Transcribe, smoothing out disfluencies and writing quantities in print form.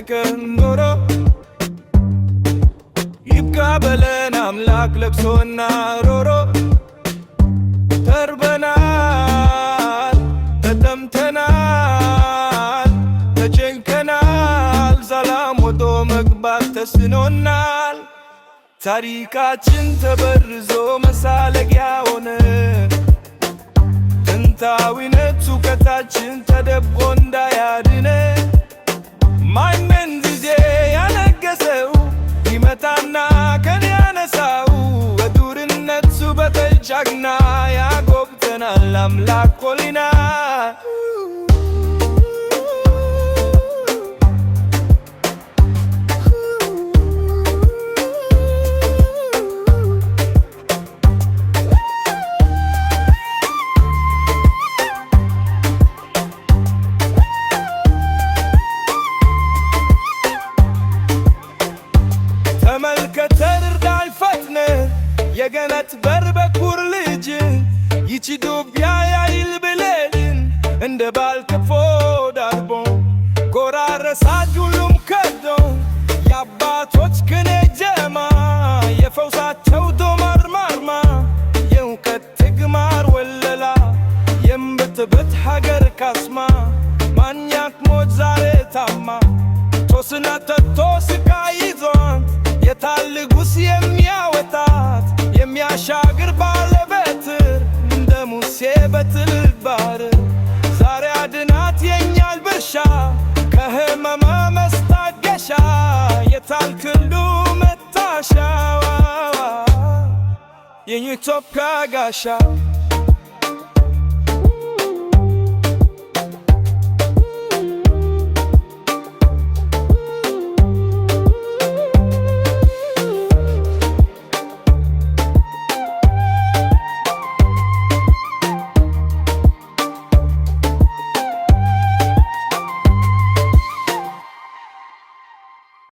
ኖሮ ይብቃ በለን አምላክ ለቅሶና ሮሮ ተርበናል ተጠምተናል ተጨንቀናል ሰላም ወጥቶ መግባት ተስኖናል ታሪካችን ተበርዞ መሳለቂያ ሆነ ጥንታዊነቱ ከታችን ተደብቆ እንዳያድነ ማንም ጊዜ ያነገሰው ይመታና ከኔ ያነሳው በዱርነቱ በተጃግና ያጎብተናል አምላክ ኮሊና ተመልከተን እርዳኝ ፈጥነ የገነት በር በኩር ልጅ ይቺ ዱብያ ያይል ብሌልን እንደ ባልከፎ ዳርቦ ጎራረሳት ሁሉም ከዶ የአባቶች ክኔ ጀማ የፈውሳቸው ዶማር ማርማ የእውቀት ትግማር ወለላ የምትበት ሀገር ካስማ ማኛክ ሞት ዛሬ ታማ ቶስና ተቶ ስቃይ ይዞን የታልጉስ የሚያወጣት የሚያሻግር ባለበትር እንደ ሙሴ በትል ባሕር ዛሬ አድናት የኛል ብርሻ ከህመመ መስታገሻ የታልክሉ መታሻ የኢትዮጵያ ጋሻ